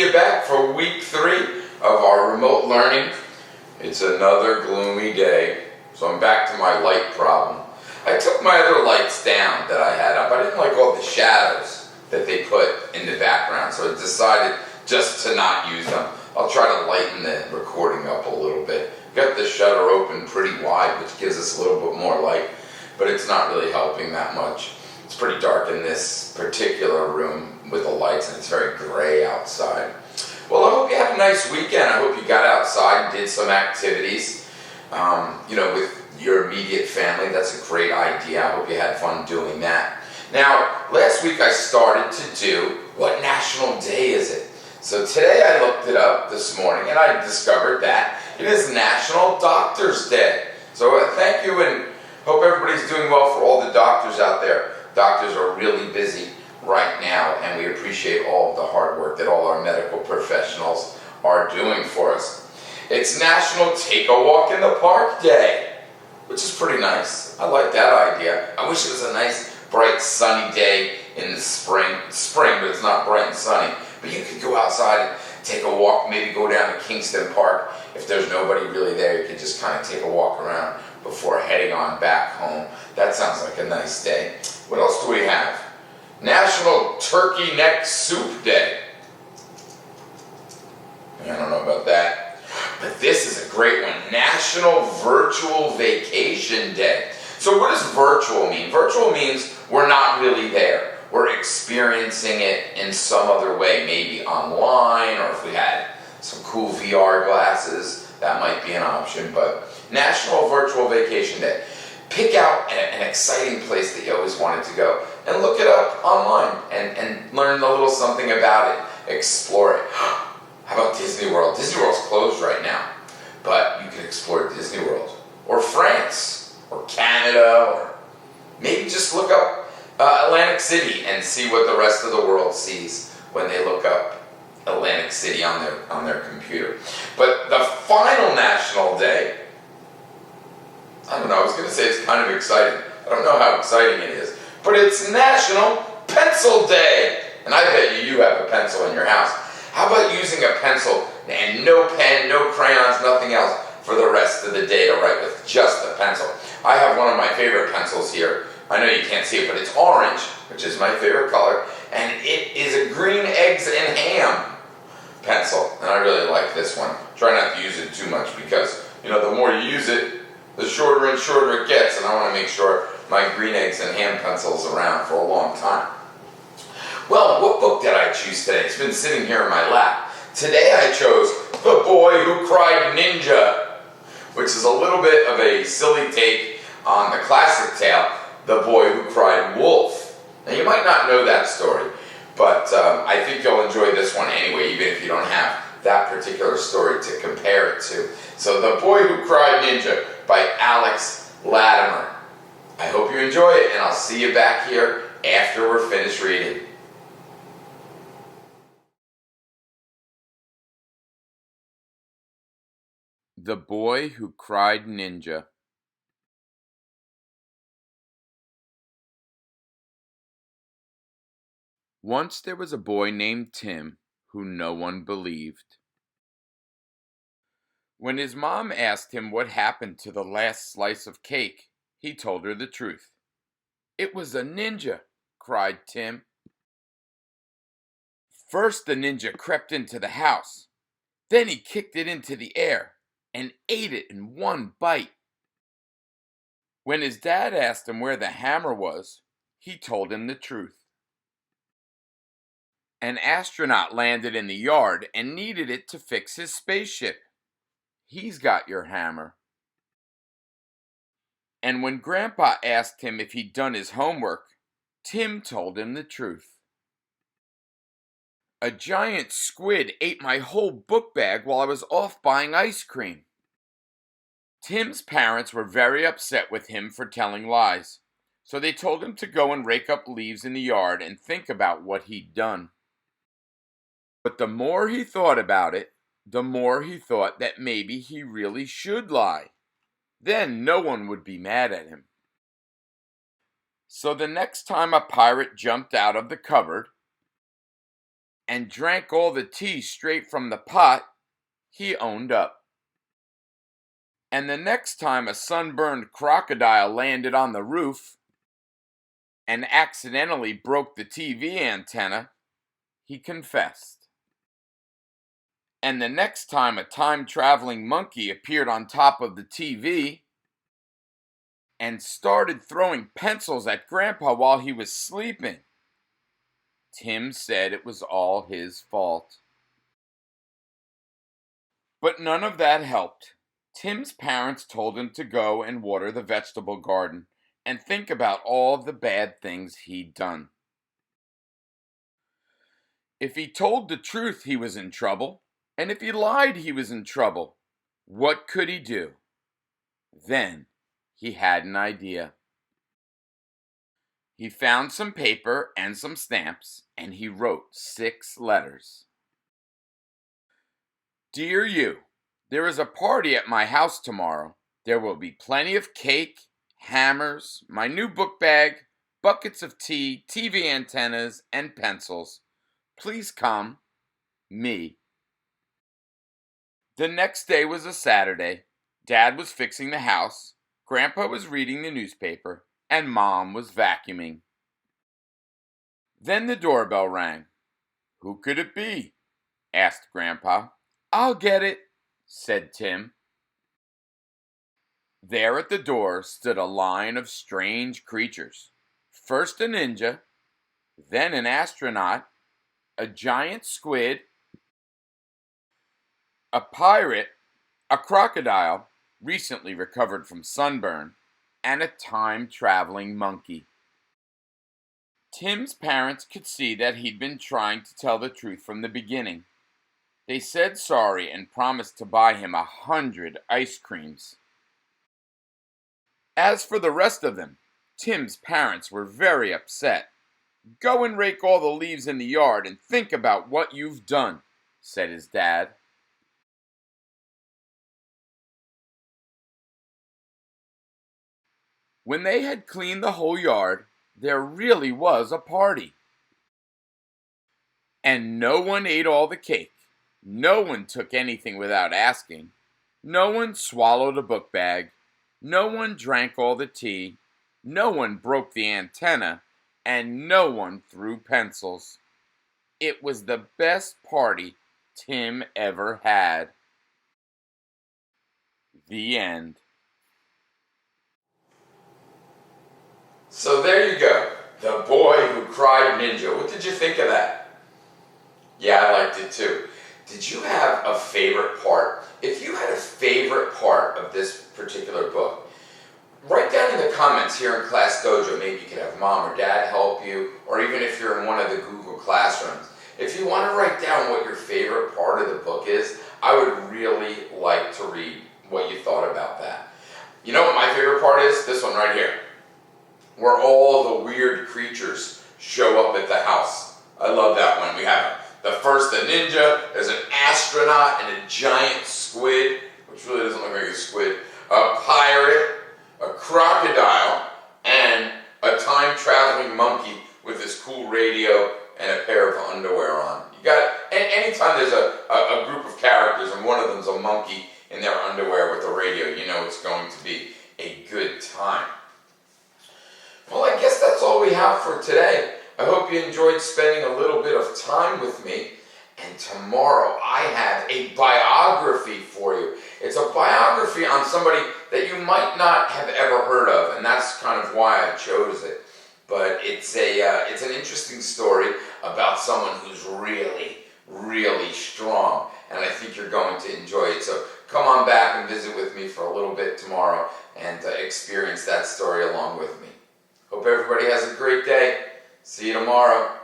you back for week 3 of our remote learning. It's another gloomy day, so I'm back to my light problem. I took my other lights down that I had up. I didn't like all the shadows that they put in the background, so I decided just to not use them. I'll try to lighten the recording up a little bit. Got the shutter open pretty wide, which gives us a little bit more light, but it's not really helping that much. It's pretty dark in this particular room with the lights, and it's very gray outside. Well, I hope you had a nice weekend. I hope you got outside and did some activities, with your immediate family. That's a great idea. I hope you had fun doing that. Now, last week I started to do, what national day is it? So today I looked it up this morning and I discovered that it is National Doctors Day. So thank you, and hope everybody's doing well for all the doctors out there. Doctors are really busy right now, and we appreciate all of the hard work that all our medical professionals are doing for us. It's National Take a Walk in the Park Day, which is pretty nice. I like that idea. I wish it was a nice, bright, sunny day in the spring, but it's not bright and sunny. But you could go outside and take a walk, maybe go down to Kingston Park. If there's nobody really there, you could just kind of take a walk around before heading on back home. That sounds like a nice day. What else do we have? National Turkey Neck Soup Day. I don't know about that. But this is a great one. National Virtual Vacation Day. So what does virtual mean? Virtual means we're not really there. We're experiencing it in some other way, maybe online, or if we had some cool VR glasses, that might be an option. But National Virtual Vacation Day. Pick out an exciting place that you always wanted to go and look it up online and learn a little something about it. Explore it. How about Disney World? Disney World's closed right now, but you can explore Disney World, or France, or Canada, or maybe just look up Atlantic City and see what the rest of the world sees when they look up Atlantic City on their computer. But the final national day, I don't know, I was going to say it's kind of exciting. I don't know how exciting it is. But it's National Pencil Day. And I bet you have a pencil in your house. How about using a pencil and no pen, no crayons, nothing else for the rest of the day to write with just a pencil? I have one of my favorite pencils here. I know you can't see it, but it's orange, which is my favorite color. And it is a green eggs and ham pencil. And I really like this one. Try not to use it too much because, the more you use it, the shorter and shorter it gets, and I want to make sure my green eggs and ham pencil's around for a long time. Well, what book did I choose today? It's been sitting here in my lap. Today I chose The Boy Who Cried Ninja, which is a little bit of a silly take on the classic tale, The Boy Who Cried Wolf. Now you might not know that story, but I think you'll enjoy this one anyway, even if you don't have that particular story to compare it to. So The Boy Who Cried Ninja by Latimer. I hope you enjoy it, and I'll see you back here after we're finished reading. The Boy Who Cried Ninja. Once there was a boy named Tim who no one believed. When his mom asked him what happened to the last slice of cake, he told her the truth. "It was a ninja," cried Tim. First the ninja crept into the house. Then he kicked it into the air and ate it in one bite. When his dad asked him where the hammer was, he told him the truth. An astronaut landed in the yard and needed it to fix his spaceship. He's got your hammer. And when Grandpa asked him if he'd done his homework, Tim told him the truth. A giant squid ate my whole book bag while I was off buying ice cream. Tim's parents were very upset with him for telling lies, so they told him to go and rake up leaves in the yard and think about what he'd done. But the more he thought about it, the more he thought that maybe he really should lie. Then no one would be mad at him. So the next time a pirate jumped out of the cupboard and drank all the tea straight from the pot, he owned up. And the next time a sunburned crocodile landed on the roof and accidentally broke the TV antenna, he confessed. And the next time a time-traveling monkey appeared on top of the TV and started throwing pencils at Grandpa while he was sleeping, Tim said it was all his fault. But none of that helped. Tim's parents told him to go and water the vegetable garden and think about all the bad things he'd done. If he told the truth, he was in trouble, and if he lied, he was in trouble. What could he do? Then he had an idea. He found some paper and some stamps, and he wrote 6 letters. Dear you, there is a party at my house tomorrow. There will be plenty of cake, hammers, my new book bag, buckets of tea, TV antennas, and pencils. Please come. Me. The next day was a Saturday. Dad was fixing the house, Grandpa was reading the newspaper, and Mom was vacuuming. Then the doorbell rang. Who could it be? Asked Grandpa. I'll get it, said Tim. There at the door stood a line of strange creatures. First a ninja, then an astronaut, a giant squid, a pirate, a crocodile, recently recovered from sunburn, and a time-traveling monkey. Tim's parents could see that he'd been trying to tell the truth from the beginning. They said sorry and promised to buy him 100 ice creams. As for the rest of them, Tim's parents were very upset. Go and rake all the leaves in the yard and think about what you've done, said his dad. When they had cleaned the whole yard, there really was a party. And no one ate all the cake. No one took anything without asking. No one swallowed a book bag. No one drank all the tea. No one broke the antenna. And no one threw pencils. It was the best party Tim ever had. The end. So there you go. The Boy Who Cried Ninja. What did you think of that? Yeah, I liked it too. Did you have a favorite part? If you had a favorite part of this particular book, write down in the comments here in Class Dojo. Maybe you could have Mom or Dad help you, or even if you're in one of the Google Classrooms. If you want to write down what your favorite part of the book is, I would really like to read what you thought about that. You know what my favorite part is? This one right here, where all the weird creatures show up at the house. I love that one. We have the first, the ninja, there's an astronaut and a giant squid, which really doesn't look like a squid, a pirate, a crocodile, and a time-traveling monkey with this cool radio and a pair of underwear on. You got, and anytime there's a group of characters and one of them's a monkey in their underwear with a radio, you know it's going to be a good time. Well, I guess that's all we have for today. I hope you enjoyed spending a little bit of time with me. And tomorrow I have a biography for you. It's a biography on somebody that you might not have ever heard of, and that's kind of why I chose it. But it's an interesting story about someone who's really, really strong, and I think you're going to enjoy it. So come on back and visit with me for a little bit tomorrow and experience that story along with me. Hope everybody has a great day. See you tomorrow.